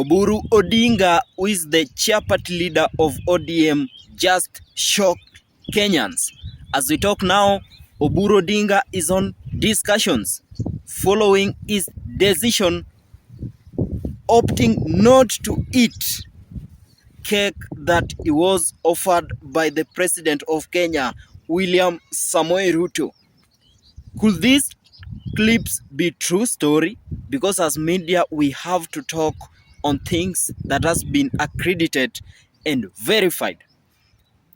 Oburu Odinga, who is the chair party leader of ODM, just shocked Kenyans. As we talk now, Oburu Odinga is on discussions following his decision opting not to eat cake that he was offered by the president of Kenya, William Samoei Ruto. Could these clips be true story? Because as media, we have to talk on things that has been accredited and verified.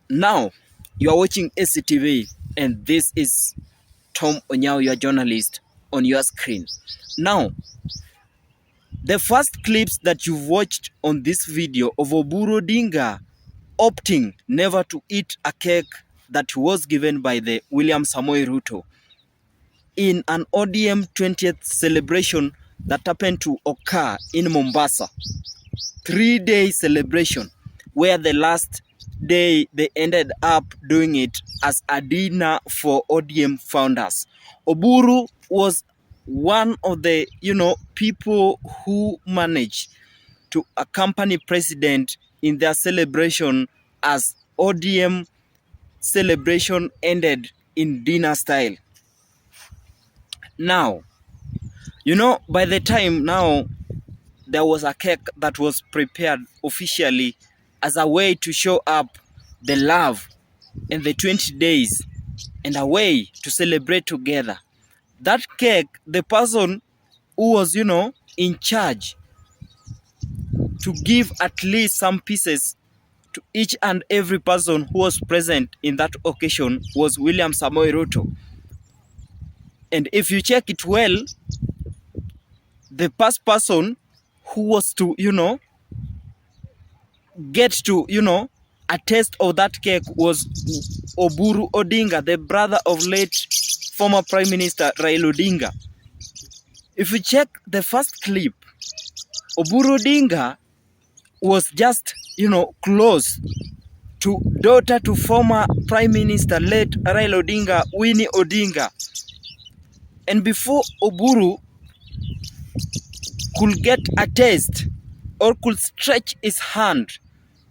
Now, you are watching SCTV, and this is Tom Onyao, your journalist, on your screen. Now, the first clips that you've watched on this video of Oburu Odinga opting never to eat a cake that was given by the William Samoei Ruto in an ODM 20th celebration that happened to occur in Mombasa. 3-day celebration, where the last day they ended up doing it as a dinner for ODM founders. Oburu was one of the, people who managed to accompany president in their celebration as ODM celebration ended in dinner style. Now, by the time now, there was a cake that was prepared officially as a way to show up the love and the 20 days and a way to celebrate together. That cake, the person who was, in charge to give at least some pieces to each and every person who was present in that occasion was William Samoei Ruto. And if you check it well, the first person who was to, get to, a taste of that cake was Oburu Odinga, the brother of late former Prime Minister Raila Odinga. If you check the first clip, Oburu Odinga was just, close to daughter to former Prime Minister late Raila Odinga, Winnie Odinga. And before Oburu could get a taste or could stretch his hand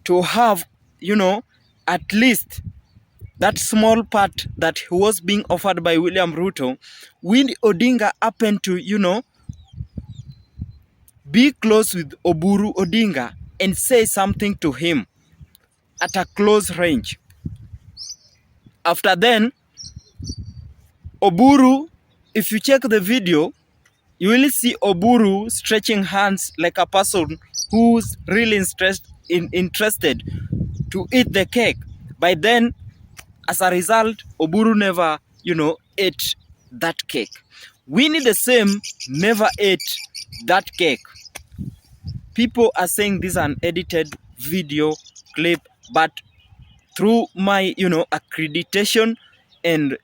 to have, at least that small part that was being offered by William Ruto, Winnie Odinga happened to, be close with Oburu Odinga and say something to him at a close range. After then, Oburu, if you check the video, you will see Oburu stretching hands like a person who's really interested to eat the cake. By then, as a result, Oburu never, ate that cake. Winnie the same never ate that cake. People are saying this is an edited video clip, but through my, accreditation and,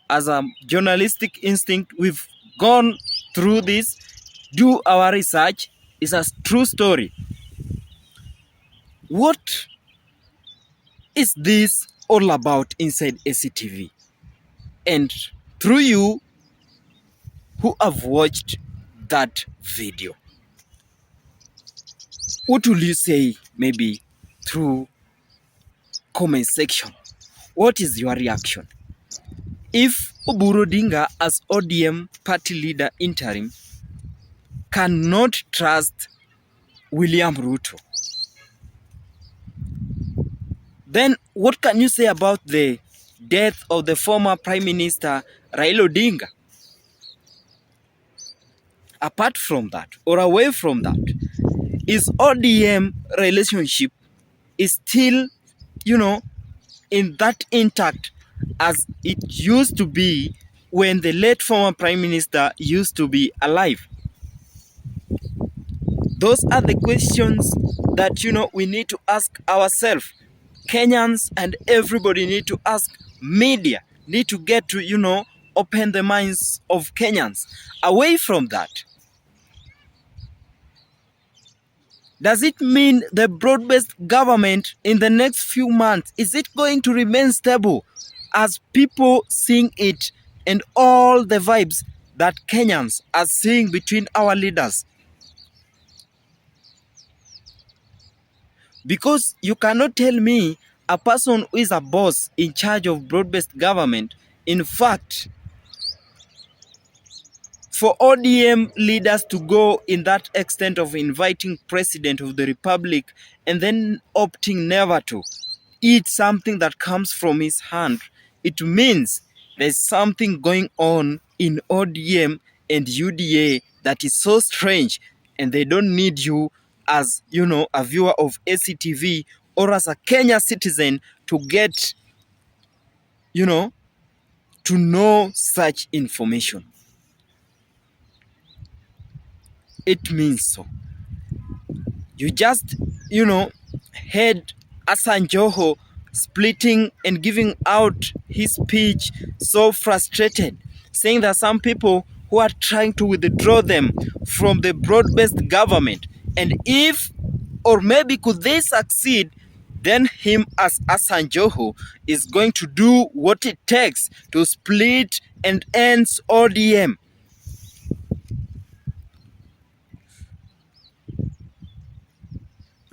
as a journalistic instinct, we've gone through this, do our research. It's a true story. What is this all about inside SCTV? And through you who have watched that video, what will you say maybe through comment section? What is your reaction? If Oburu Odinga as ODM party leader interim cannot trust William Ruto, then what can you say about the death of the former Prime Minister Raila Odinga? Apart from that, or away from that, is ODM relationship is still, in that intact as it used to be when the late former Prime Minister used to be alive? Those are the questions that, we need to ask ourselves. Kenyans and everybody need to ask. Media need to get to, open the minds of Kenyans. Away from that, does it mean the broad-based government in the next few months, is it going to remain stable as people seeing it and all the vibes that Kenyans are seeing between our leaders? Because you cannot tell me a person who is a boss in charge of broad-based government, in fact, for ODM leaders to go in that extent of inviting President of the Republic and then opting never to eat something that comes from his hand, it means there's something going on in ODM and UDA that is so strange, and they don't need you as, you know, a viewer of ACTV or as a Kenya citizen to get, you know, to know such information. It means so. You just, you know, heard Hassan Joho splitting and giving out his speech so frustrated, saying that some people who are trying to withdraw them from the broad-based government, and if or maybe could they succeed, then him as Hassan Joho is going to do what it takes to split and end ODM.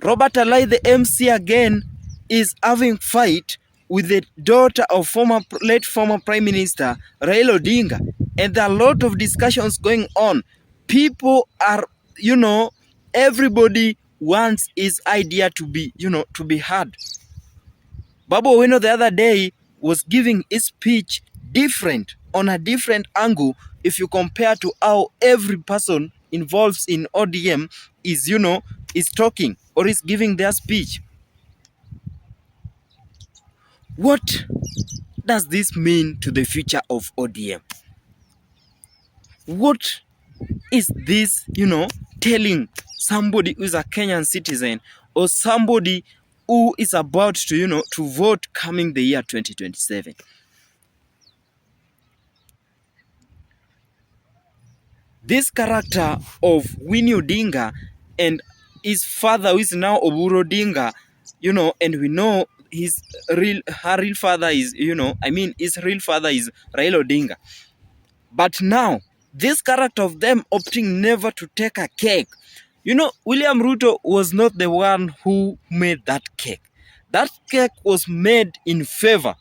Robert Alai, the MC again, is having fight with the daughter of late former Prime Minister Raila Odinga. And there are a lot of discussions going on. People are, you know, everybody wants his idea to be, you know, to be heard. Babu Owino the other day was giving his speech different, on a different angle, if you compare to how every person involved in ODM is, you know, is talking or is giving their speech. What does this mean to the future of ODM? What is this, you know, telling somebody who is a Kenyan citizen or somebody who is about to, you know, to vote coming the year 2027? This character of Winnie Odinga and his father, who is now Oburu Odinga, you know, and we know her real father is, you know, I mean, his real father is Raila Odinga. But now, this character of them opting never to take a cake. You know, William Ruto was not the one who made that cake. That cake was made in favor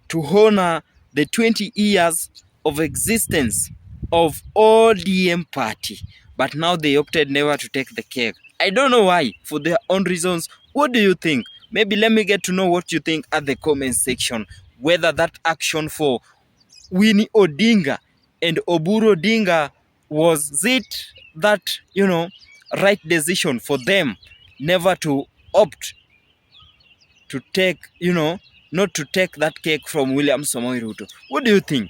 to honor the 20 years of existence of ODM party. But now they opted never to take the cake. I don't know why, for their own reasons. What do you think? Maybe let me get to know what you think at the comment section. Whether that action for Winnie Odinga and Oburu Odinga, was it that, you know, right decision for them never to opt to take, you know, not to take that cake from William Samoei Ruto? What do you think?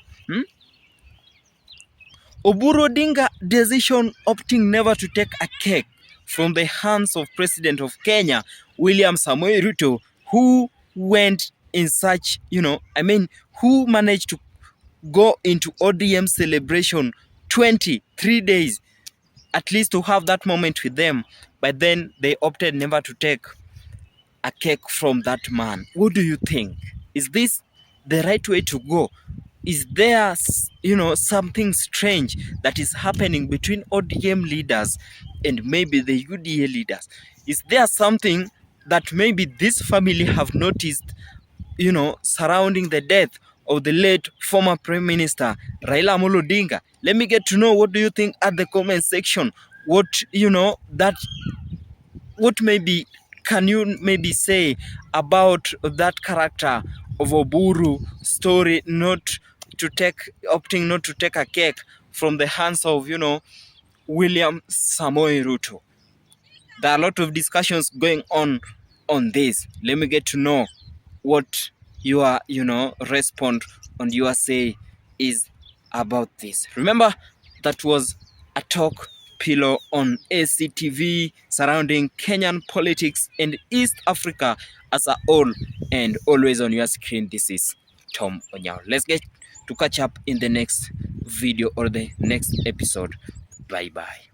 Oburu Odinga decision opting never to take a cake from the hands of President of Kenya, William Samoei Ruto, who went in such, you know, I mean, who managed to go into ODM celebration 23 days, at least to have that moment with them. But then they opted never to take a cake from that man. What do you think? Is this the right way to go? Is there, you know, something strange that is happening between ODM leaders and maybe the UDA leaders? Is there something that maybe this family have noticed, you know, surrounding the death of the late former Prime Minister Raila Amolo Odinga? Let me get to know what do you think at the comment section. What, you know, that, what maybe can you maybe say about that character of Oburu story, not to take, opting not to take a cake from the hands of, you know, William Samoei Ruto? There are a lot of discussions going on this. Let me get to know what your, you know, response on your say is about this. Remember, that was a talk pillow on ACTV surrounding Kenyan politics and East Africa as a whole, and always on your screen. This is Tom Onyao. Let's get to catch up in the next video or the next episode. Bye bye.